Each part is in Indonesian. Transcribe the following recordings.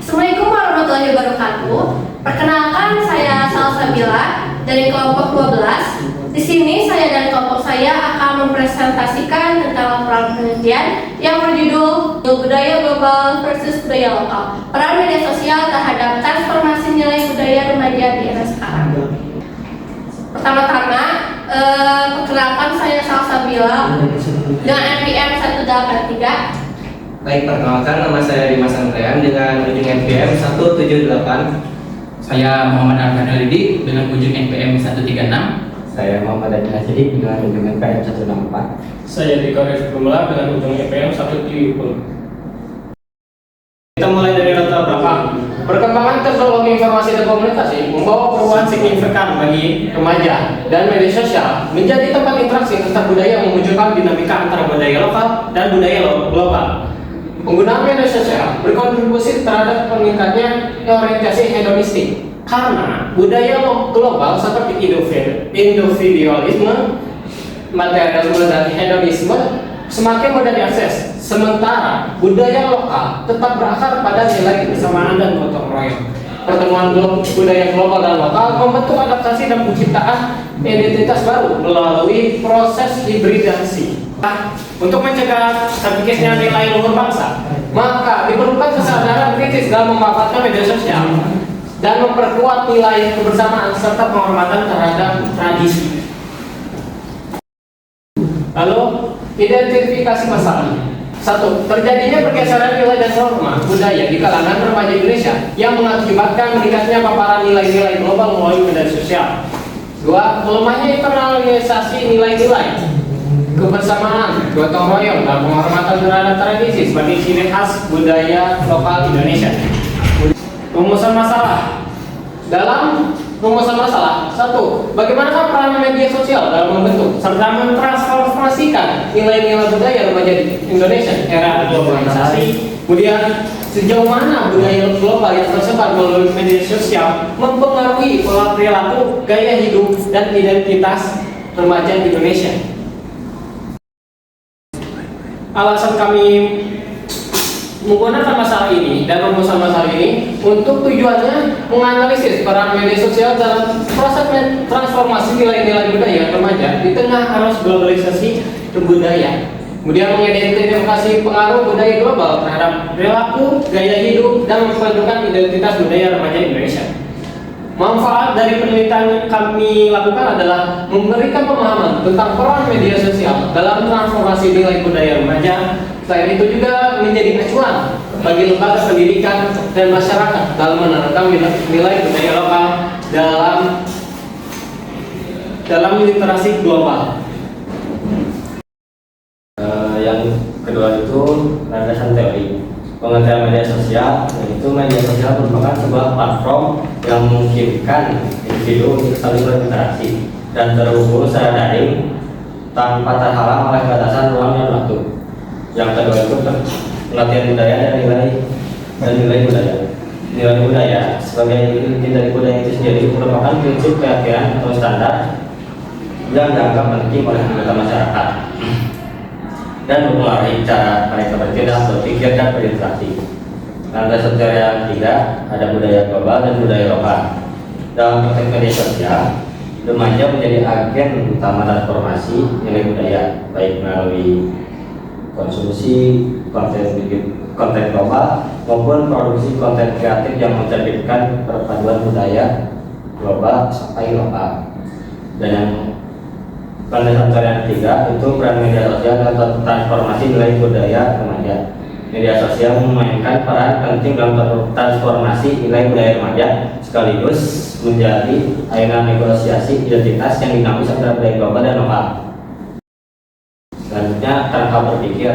Assalamualaikum warahmatullahi wabarakatuh. Perkenalkan, saya Salsabila dari kelompok 12. Di sini saya dan kelompok saya akan mempresentasikan tentang laporan penelitian yang berjudul Budaya Global versus Budaya Lokal, Peran Media Sosial Terhadap Transformasi Nilai Budaya Remaja di Era Sekarang. Pertama-tama, perkenalkan saya Salsabila dengan NPM 183. Baik, perkenalkan nama saya Dimas Andrean dengan ujung NPM 178. Saya Muhammad Arkanalidi dengan ujung NPM 136. Saya Muhammad Adil Hasidi dengan ujung NPM 164. Saya Dika Rifki Gumela dengan ujung NPM 170. Kita mulai dari latar belakang. Perkembangan teknologi informasi dan komunikasi membawa perubahan signifikan bagi remaja dan media sosial menjadi tempat interaksi antar budaya yang memunculkan dinamika antara budaya lokal dan budaya global. Penggunaan media sosial berkontribusi terhadap meningkatnya orientasi hedonistik karena budaya global seperti individualisme, materialisme, dan hedonisme semakin mudah diakses, sementara budaya lokal tetap berakar pada nilai kebersamaan dan gotong royong. Pertemuan budaya global dan lokal membentuk adaptasi dan penciptaan identitas baru melalui proses hibridasi. Untuk mencegah terkikisnya nilai luhur bangsa, maka diperlukan kesadaran kritis dalam memanfaatkan media sosial dan memperkuat nilai kebersamaan serta penghormatan terhadap tradisi. Lalu, identifikasi masalah. 1. Terjadinya pergeseran nilai dan norma budaya di kalangan remaja Indonesia yang mengakibatkan meningkatnya paparan nilai-nilai global melalui media sosial. 2. Melemahnya internalisasi nilai-nilai kebersamaan, gotong royong, dan penghormatan terhadap tradisi sebagai ciri khas budaya lokal Indonesia. Rumusan masalah. Dalam rumusan masalah, 1. Bagaimana peran media sosial dalam membentuk serta mentransformasikan nilai-nilai budaya remaja di Indonesia era globalisasi. Kemudian, sejauh mana budaya global yang tersebar melalui media sosial mempengaruhi pola perilaku, gaya hidup, dan identitas remaja di Indonesia. Alasan kami menggunakan masalah ini dan rumusan masalah ini untuk tujuannya menganalisis peran media sosial dalam proses transformasi nilai-nilai budaya remaja di tengah arus globalisasi budaya. Kemudian mengidentifikasi pengaruh budaya global terhadap perilaku, gaya hidup, dan membentukkan identitas budaya remaja Indonesia. Manfaat dari penelitian yang kami lakukan adalah memberikan pemahaman tentang peran media sosial dalam transformasi nilai budaya remaja. Selain itu juga menjadi acuan bagi lembaga pendidikan dan masyarakat dalam menerapkan nilai budaya lokal dalam literasi global. Yang kedua itu landasan teori. Pengertian media sosial, yaitu media sosial merupakan sebuah platform yang memungkinkan individu untuk saling berinteraksi dan terhubung secara daring tanpa terhalang oleh batasan ruang dan waktu. Yang kedua itu pengertian budaya dan nilai budaya. Nilai budaya sebagai inti dari budaya itu sendiri merupakan prinsip keyakinan atau standar yang dianggap penting oleh anggota masyarakat dan mempengaruhi cara mereka bertindak, berpikir, dan berinteraksi. Landasan teori yang ketiga ada budaya global dan budaya lokal. Dalam konteks media sosial, remaja menjadi agen utama transformasi nilai budaya, baik melalui konsumsi konten global maupun produksi konten kreatif yang mencerminkan perpaduan budaya global sampai lokal. Dan yang landasan teori yang ketiga itu peran media sosial dalam transformasi nilai budaya remaja. Media sosial memainkan peran penting dalam transformasi nilai budaya remaja sekaligus menjadi arena negosiasi identitas yang dinamis antara budaya global dan lokal. Selanjutnya kerangka berpikir,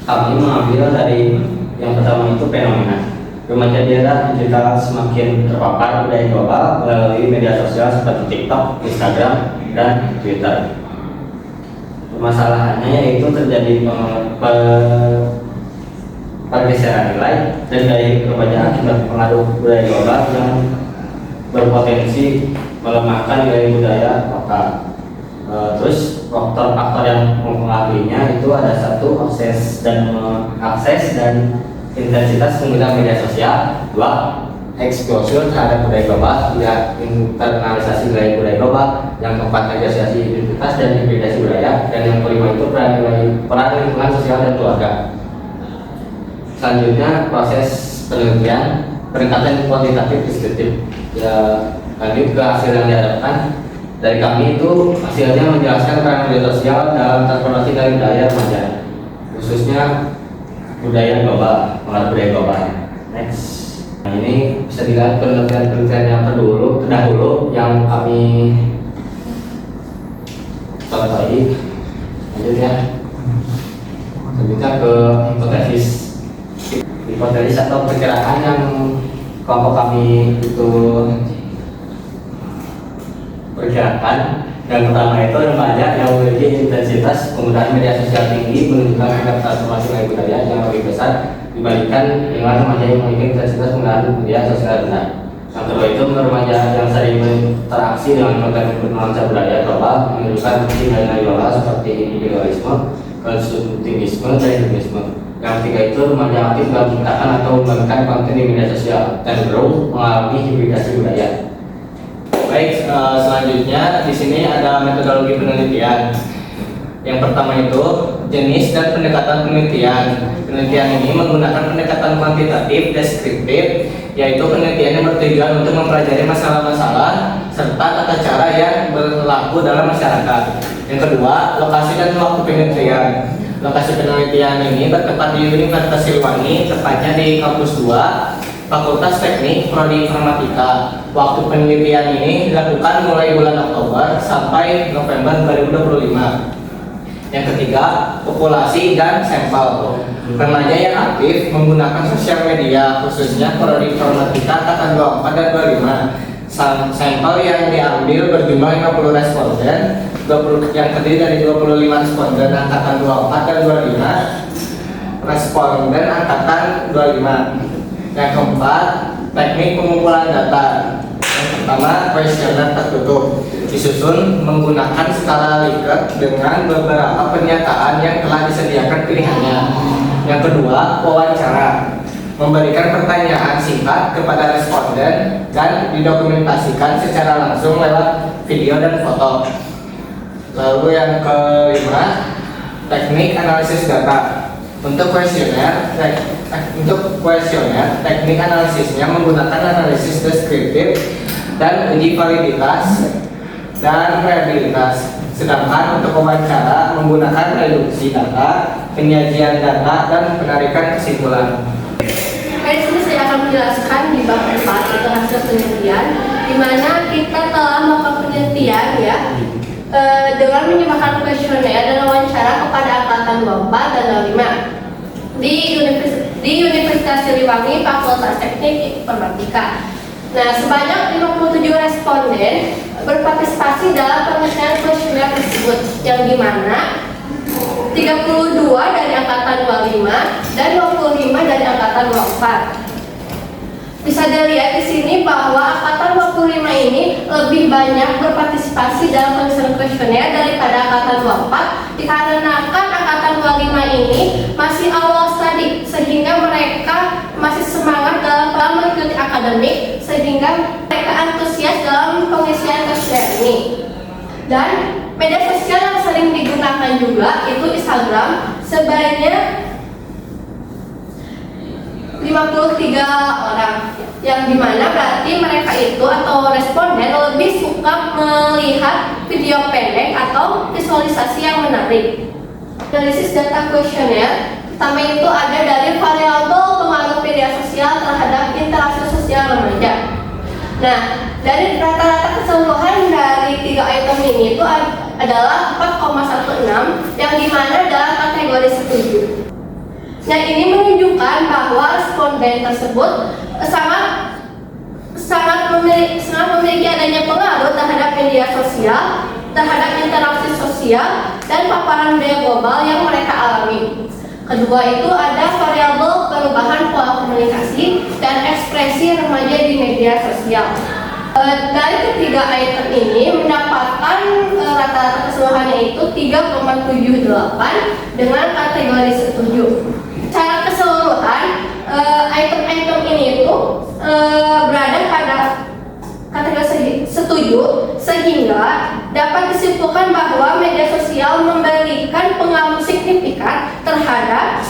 kami mengambil dari yang pertama itu fenomena. Remaja di era digital semakin terpapar budaya global melalui media sosial seperti TikTok, Instagram, dan Twitter. Permasalahannya yaitu terjadi pergeseran nilai dan gaya remaja akibat pengaruh budaya global yang berpotensi melemahkan nilai budaya lokal. Terus faktor-faktor yang mempengaruhinya itu ada satu akses dan intensitas penggunaan media sosial. 2. Exposure terhadap budaya global. 3. Internalisasi budaya global. Yang keempat, negosiasi identitas dan hibridasi budaya. Dan yang kelima itu peran lingkungan sosial dan keluarga. Selanjutnya proses penelitian peningkatan kuantitatif deskriptif. Ya, lanjut ke hasil yang dihadapkan dari kami itu hasilnya menjelaskan peran media sosial dalam transformasi dari budaya remaja, khususnya budaya global, pengaruh budaya global. Next, nah, ini bisa dilihat penelitian yang terdahulu yang kami contohi. Lanjut ya. Selanjutnya ke hipotesis atau perkiraan yang kelompok kami itu perkirakan. Yang pertama itu remaja yang memiliki intensitas penggunaan media sosial tinggi menunjukkan tingkat transformasi nilai budaya yang lebih besar dibandingkan dengan remaja yang memiliki intensitas penggunaan media sosial rendah. Yang kedua itu remaja yang sering berinteraksi dengan konten nuansa budaya global menunjukkan nilai-nilai global seperti individualisme, konsumtivisme, dan hedonisme. Yang ketiga itu remaja aktif dalam menciptakan atau membagikan konten di media sosial dan cenderung mengalami hibridasi budaya. Baik, selanjutnya di sini ada metodologi penelitian. Yang pertama itu jenis dan pendekatan penelitian. Penelitian ini menggunakan pendekatan kuantitatif deskriptif, yaitu penelitian yang bertujuan untuk mempelajari masalah-masalah serta tata cara yang berlaku dalam masyarakat. Yang kedua, lokasi dan waktu penelitian. Lokasi penelitian ini bertempat di Universitas Siliwangi, tepatnya di kampus 2, Fakultas Teknik, Prodi Informatika. Waktu penelitian ini dilakukan mulai bulan Oktober sampai November 2025. Yang ketiga, populasi dan sampel. Remaja yang aktif menggunakan sosial media, khususnya Prodi Informatika angkatan 24 dan 25. Sampel yang diambil berjumlah 50 responden, yang terdiri dari 25 responden angkatan 24 dan 25, responden angkatan 25. Yang keempat, teknik pengumpulan data. Yang pertama, kuesioner tertutup, disusun menggunakan skala Likert dengan beberapa pernyataan yang telah disediakan pilihannya. Yang kedua, wawancara, memberikan pertanyaan singkat kepada responden dan didokumentasikan secara langsung lewat video dan foto. Lalu yang kelima, teknik analisis data. Untuk kuesioner, teknik analisisnya menggunakan analisis deskriptif dan uji validitas dan reliabilitas. Sedangkan untuk wawancara menggunakan reduksi data, penyajian data, dan penarikan kesimpulan. Di sini saya akan menjelaskan di bab 4 itu hasil penelitian, di mana kita telah melakukan penelitian ya dengan menyebarkan kuesioner dan wawancara kepada angkatan 24 dan 25 di Universitas Siliwangi, Fakultas Teknik Informatika. Nah, sebanyak 57 responden berpartisipasi dalam penelitian kuesioner tersebut, yang dimana 32 dari angkatan 25 dan 25 dari angkatan 24. Bisa dilihat di sini bahwa angkatan 25 ini lebih banyak berpartisipasi dalam penyusunan kuesioner daripada angkatan 24, dikarenakan angkatan 25 ini masih awal studi, sehingga mereka masih semangat dalam mengikuti akademik, sehingga mereka antusias dalam pengisian kuesioner ini. Dan media sosial yang sering digunakan juga itu Instagram, sebanyak 53 orang, yang dimana berarti mereka itu atau responden lebih suka melihat video pendek atau visualisasi yang menarik. Analisis data kuesioner pertama itu ada dari variabel pengaruh media sosial terhadap interaksi sosial remaja. Nah, dari rata-rata keseluruhan dari 3 item ini itu adalah 4,16, yang dimana dalam kategori setuju. Nah, ini menunjukkan bahwa responden tersebut sangat memiliki adanya pengaruh terhadap media sosial, terhadap interaksi sosial, dan paparan budaya global yang mereka alami. Kedua itu ada variabel perubahan pola komunikasi dan ekspresi remaja di media sosial. Dari ketiga item ini mendapatkan rata-rata keseluruhannya itu 3,78 dengan kategori setuju. Secara keseluruhan terhadap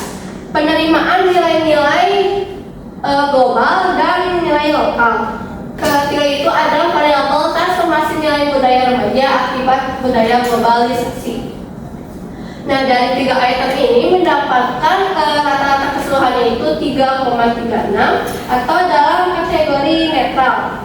penerimaan nilai-nilai global dan nilai lokal. Ketiga itu adalah variabel transformasi nilai budaya remaja akibat budaya globalisasi. Nah, dari 3 item ini mendapatkan rata-rata keseluruhannya itu 3,36 atau dalam kategori netral,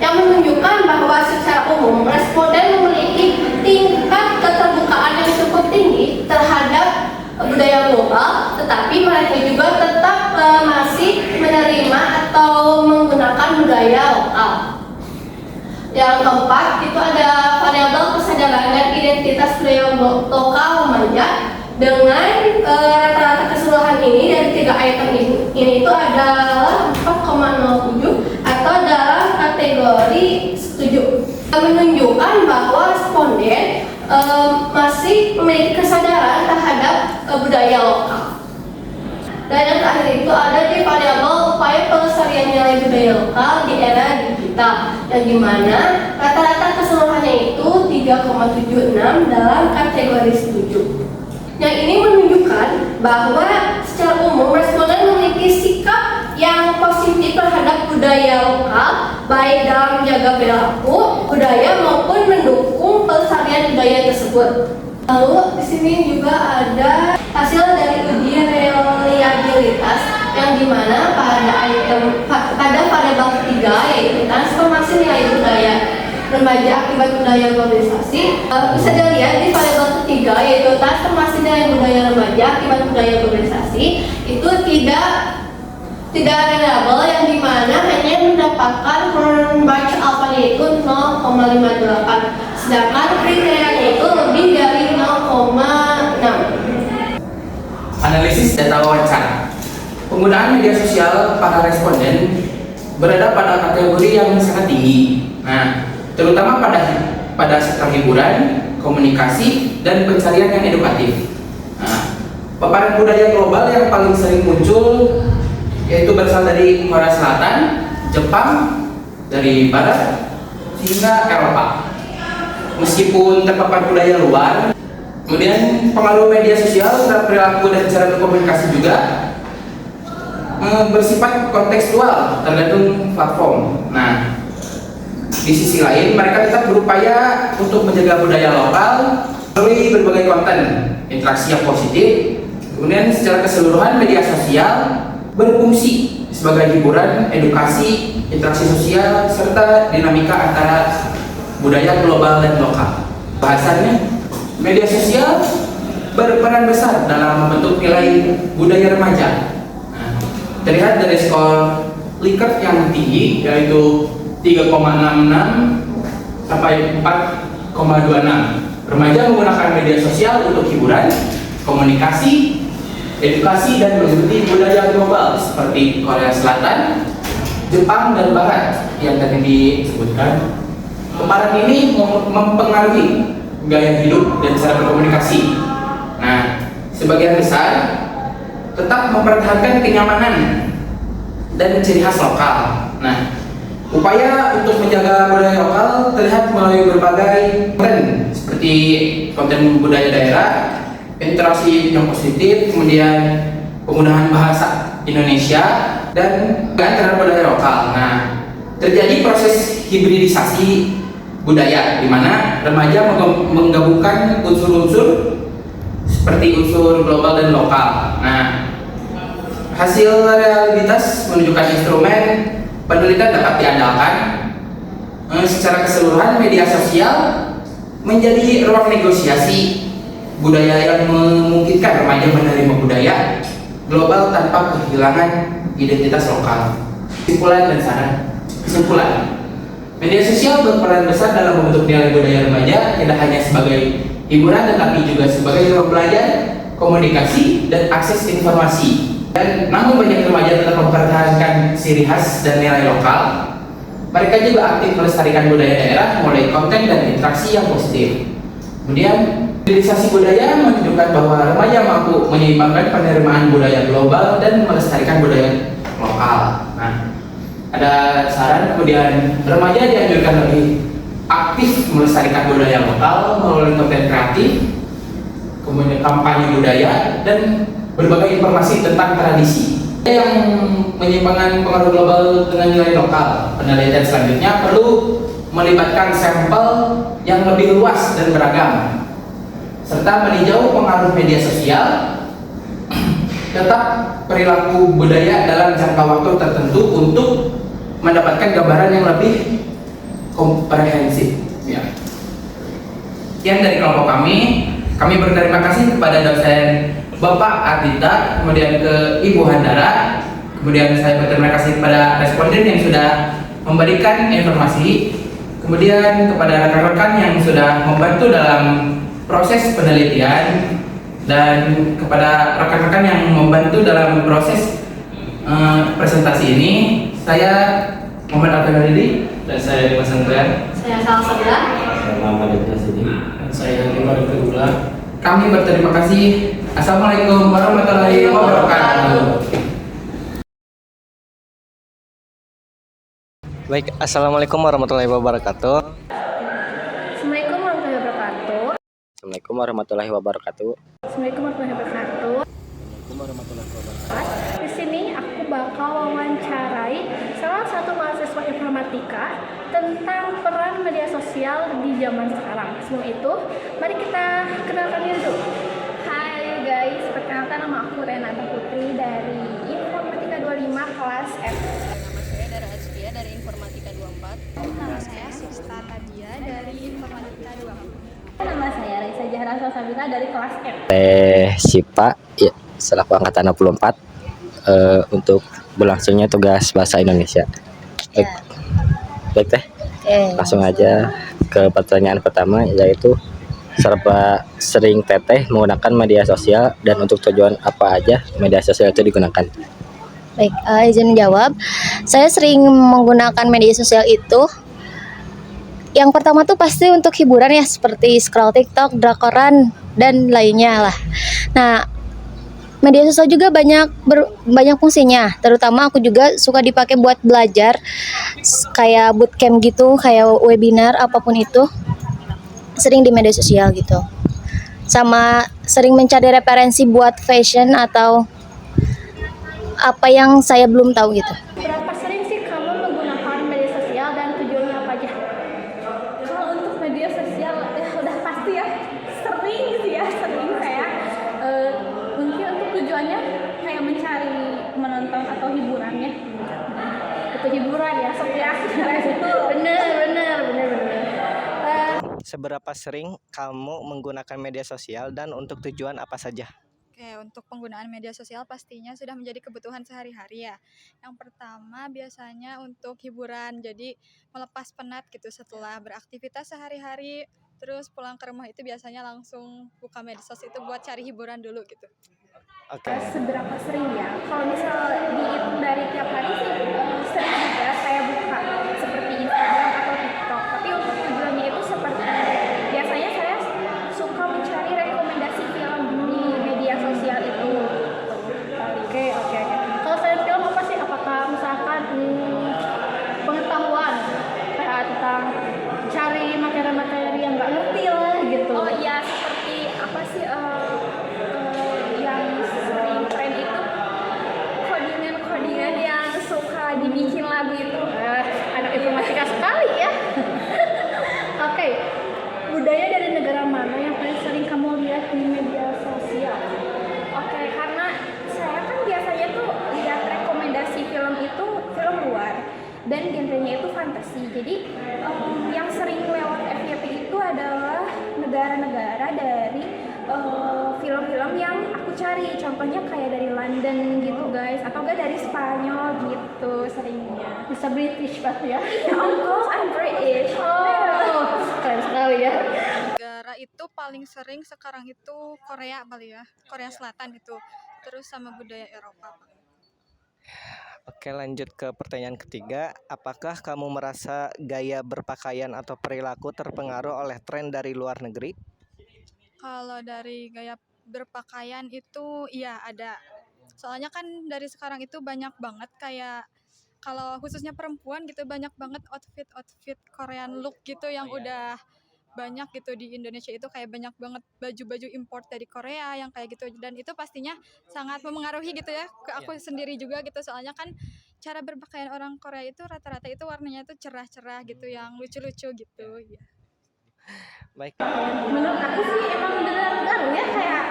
yang menunjukkan bahwa secara umum responden memiliki tingkat keterbukaan yang cukup tinggi terhadap budaya global, tetapi mereka juga tetap masih menerima atau menggunakan budaya lokal. Yang keempat itu ada variabel kesadaran dan identitas budaya lokal remaja dengan rata-rata keseluruhan ini dari 3 item ini itu adalah 4,07 atau dalam kategori setuju, menunjukkan bahwa responden masih memiliki kesadaran terhadap budaya lokal. Dan yang terakhir itu ada di variabel upaya pelestarian nilai budaya lokal di era digital, yang dimana rata-rata keseluruhannya itu 3,76 dalam kategori setuju. Yang ini menunjukkan bahwa secara umum responden memiliki sikap yang positif terhadap budaya lokal, baik dalam menjaga perilaku budaya maupun mendukung pelestarian budaya tersebut. Lalu di sini juga ada hasil dari uji reliabilitas yang dimana pada variabel ketiga yaitu transformasi nilai budaya remaja akibat budaya globalisasi, bisa dilihat di variabel ketiga yaitu transformasi nilai budaya remaja akibat budaya globalisasi itu tidak reliable, yang dimana hanya mendapatkan Hornbach alpha yaitu 0,58, sedangkan kriterianya itu lebih dari 0,6. Analisis data wawancara. Penggunaan media sosial para responden berada pada kategori yang sangat tinggi. Nah, terutama pada sektor hiburan, komunikasi, dan pencarian yang edukatif. Nah, paparan budaya global yang paling sering muncul yaitu berasal dari Korea Selatan, Jepang, dari Barat, hingga Eropa. Meskipun terpapar budaya luar, kemudian pengaruh media sosial terhadap perilaku dan cara berkomunikasi juga bersifat kontekstual tergantung platform. Nah, di sisi lain mereka tetap berupaya untuk menjaga budaya lokal melalui berbagai konten interaksi yang positif. Kemudian secara keseluruhan media sosial berfungsi sebagai hiburan, edukasi, interaksi sosial, serta dinamika antara budaya global dan lokal. Bahasannya, media sosial berperan besar dalam membentuk nilai budaya remaja. Nah, terlihat dari skor Likert yang tinggi yaitu 3,66 sampai 4,26. Remaja menggunakan media sosial untuk hiburan, komunikasi, edukasi, dan mengikuti budaya global seperti Korea Selatan, Jepang, dan Barat yang tadi disebutkan. Paparan ini mempengaruhi gaya hidup dan cara berkomunikasi. Nah, sebagian besar tetap mempertahankan kenyamanan dan ciri khas lokal. Nah, upaya untuk menjaga budaya lokal terlihat melalui berbagai konten seperti konten budaya daerah, interaksi yang positif, kemudian penggunaan bahasa Indonesia, dan terhadap budaya lokal. Nah, terjadi proses hibridisasi budaya di mana remaja menggabungkan unsur-unsur seperti unsur global dan lokal. Nah, hasil realitas menunjukkan instrumen penelitian dapat diandalkan. Secara keseluruhan media sosial menjadi ruang negosiasi budaya yang memungkinkan remaja menerima budaya global tanpa kehilangan identitas lokal. Kesimpulan, media sosial berperan besar dalam membentuk nilai budaya remaja, tidak hanya sebagai hiburan tetapi juga sebagai ruang belajar, komunikasi, dan akses informasi. Dan namun banyak remaja tetap mempertahankan ciri khas dan nilai lokal. Mereka juga aktif melestarikan budaya daerah melalui konten dan interaksi yang positif. Kemudian, hibridisasi budaya menunjukkan bahwa remaja mampu menyeimbangkan penerimaan budaya global dan melestarikan budaya lokal. Nah, ada saran, kemudian remaja dianjurkan lebih aktif melestarikan budaya lokal melalui konten kreatif, kemudian kampanye budaya, dan berbagai informasi tentang tradisi. Yang menyeimbangkan pengaruh global dengan nilai lokal. Penelitian selanjutnya perlu melibatkan sampel yang lebih luas dan beragam, serta meninjau pengaruh media sosial, tetap perilaku budaya dalam jangka waktu tertentu untuk mendapatkan gambaran yang lebih komprehensif. Ya. Sekian dari kelompok kami berterima kasih kepada dosen Bapak Adita, kemudian ke Ibu Handara, kemudian saya berterima kasih kepada responden yang sudah memberikan informasi, kemudian kepada rekan-rekan yang sudah membantu dalam proses penelitian, dan kepada rekan-rekan yang membantu dalam proses presentasi ini. Saya Muhammad Al-Fadhili Dan saya Dimas Andrian. Saya Salsabila. Saya Muhammad Ibrahim. Dan saya Rimar Kedula. Kami berterima kasih. Assalamualaikum warahmatullahi wabarakatuh. Baik, assalamualaikum warahmatullahi wabarakatuh. Assalamualaikum warahmatullahi wabarakatuh. Assalamualaikum warahmatullahi wabarakatuh. Assalamualaikum warahmatullahi wabarakatuh. Di sini aku bakal wawancarai salah satu mahasiswa informatika tentang peran media sosial di zaman sekarang. Sebelum itu, mari kita kenalkan diri dulu. Hai guys, perkenalkan nama aku Renata Putri dari Informatika 25 kelas F. Nama saya Dara Azkia dari Informatika 24. Nama saya Sista Tadia dari Informatika 24. Nama saya Raisa Jahra Salsabila dari kelas F. Sipa ya, selaku angkatan 64 untuk berlangsungnya tugas bahasa Indonesia. Baik, baik teh. Langsung aja ke pertanyaan pertama, yaitu serba sering teteh menggunakan media sosial dan untuk tujuan apa aja media sosial itu digunakan? Baik, izin menjawab. Saya sering menggunakan media sosial itu. Yang pertama tuh pasti untuk hiburan ya, seperti scroll TikTok, drakoran, dan lainnya lah. Nah, media sosial juga banyak fungsinya. Terutama aku juga suka dipakai buat belajar, kayak bootcamp gitu, kayak webinar apapun itu, sering di media sosial gitu. Sama sering mencari referensi buat fashion atau apa yang saya belum tahu gitu. Berapa sering sih kamu menggunakan media sosial dan tujuannya apa aja? Kalau untuk media sosial ya udah pasti ya sering sih ya, sering kayak mungkin untuk tujuannya kayak mencari menonton atau hiburannya. Itu hiburan ya, sok ya. Bener. Seberapa sering kamu menggunakan media sosial dan untuk tujuan apa saja? Oke, untuk penggunaan media sosial pastinya sudah menjadi kebutuhan sehari-hari ya. Yang pertama biasanya untuk hiburan, jadi melepas penat gitu setelah beraktivitas sehari-hari, terus pulang ke rumah itu biasanya langsung buka medsos itu buat cari hiburan dulu gitu. Oke. Seberapa sering ya? Kalau misal dihitung dari tiap hari sih sering juga saya buka seperti Instagram atau TikTok. Tapi untuk tujuannya itu seperti biasanya saya suka mencari rekomendasi film di media sosial itu. Oke. Kalau saya film apa sih? Apakah misalkan pengetahuan kayak tentang cari materi-materi yang nggak ngerti lah gitu. Oh iya, seperti apa sih yang sering tren itu codingan yang suka dibikin lagu itu. Anak informatika sekali ya. Oke. Budaya dari negara mana yang paling sering kamu lihat di media sosial? Oke, karena saya kan biasanya tuh lihat rekomendasi film itu film luar dan genrenya itu fantasi. Jadi yang sering lewat FYP itu adalah negara-negara dari film-film yang aku cari. Contohnya kayak dari London gitu guys, atau enggak dari Spanyol gitu seringnya. Bisa British pasti ya? Yeah, of course I'm British. Oh, keren sekali ya. Negara itu paling sering sekarang itu Korea kali ya, Korea Selatan itu, terus sama budaya Eropa. Oke, lanjut ke pertanyaan ketiga. Apakah kamu merasa gaya berpakaian atau perilaku terpengaruh oleh tren dari luar negeri? Kalau dari gaya berpakaian itu iya ada. Soalnya kan dari sekarang itu banyak banget kayak kalau khususnya perempuan gitu banyak banget outfit Korean look gitu yang udah banyak gitu di Indonesia itu, kayak banyak banget baju-baju import dari Korea yang kayak gitu, dan itu pastinya sangat memengaruhi gitu ya ke aku sendiri juga gitu, soalnya kan cara berpakaian orang Korea itu rata-rata itu warnanya itu cerah-cerah gitu, yang lucu-lucu gitu ya. Baik. Menurut aku sih emang beneran ngaruh ya, kayak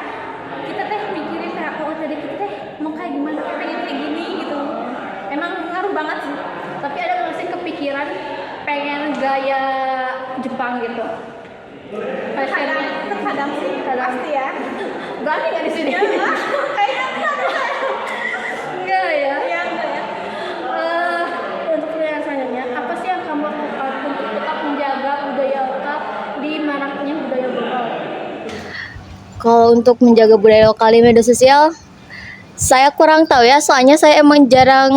kita teh mikirin kayak oh jadi kita teh mau kayak gimana, kayak pengen kayak gini gitu. Emang ngaruh banget sih. Tapi ada nggak sih kepikiran pengen gaya Jepang gitu? Terkadang sih pasti ya. Berani nggak di sini? Kayaknya Enggak ya. ya enggak ya. Untuk pertanyaan selanjutnya, apa sih yang kamu lakukan untuk tetap menjaga budaya lokal di maraknya budaya global? Kalau untuk menjaga budaya lokal di media sosial, saya kurang tahu ya, soalnya saya emang jarang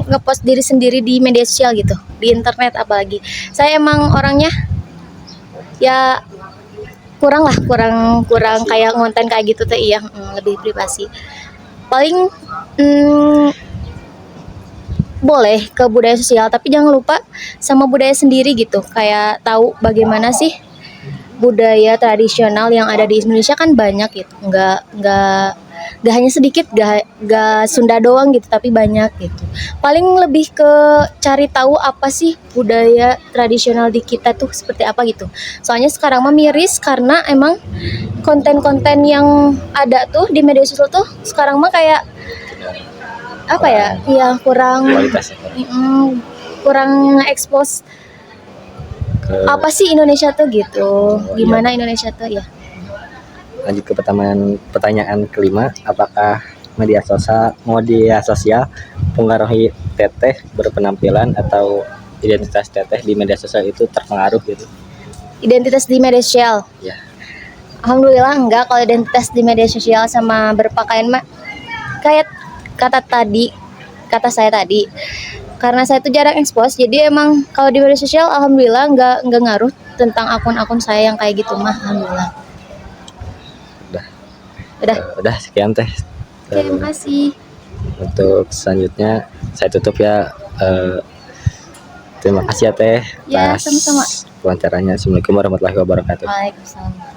ngepost diri sendiri di media sosial gitu, di internet apalagi. Saya emang orangnya ya kurang kayak konten kayak gitu tuh, iya, lebih privasi. Paling boleh ke budaya sosial, tapi jangan lupa sama budaya sendiri gitu, kayak tahu bagaimana sih budaya tradisional yang ada di Indonesia. Kan banyak gitu, nggak hanya sedikit, nggak Sunda doang gitu, tapi banyak gitu. Paling lebih ke cari tahu apa sih budaya tradisional di kita tuh seperti apa gitu. Soalnya sekarang mah miris karena emang konten-konten yang ada tuh di media sosial tuh sekarang mah kayak apa ya, ya kurang Kualitasnya kurang expose apa sih Indonesia tuh gitu, gimana Indonesia tuh ya. Lanjut ke pertanyaan kelima, apakah media sosial mempengaruhi teteh berpenampilan atau identitas teteh di media sosial itu terpengaruh gitu? Identitas di media sosial? Ya. Alhamdulillah enggak. Kalau identitas di media sosial sama berpakaian mah kayak kata saya tadi, karena saya tuh jarang expose, jadi emang kalau di media sosial alhamdulillah enggak ngaruh tentang akun-akun saya yang kayak gitu mah, alhamdulillah. Udah sekian teh. Terima kasih. Untuk selanjutnya saya tutup ya. Terima kasih ya teh Ya, atas sama-sama. wawancaranya. Assalamualaikum warahmatullahi wabarakatuh. Waalaikumsalam.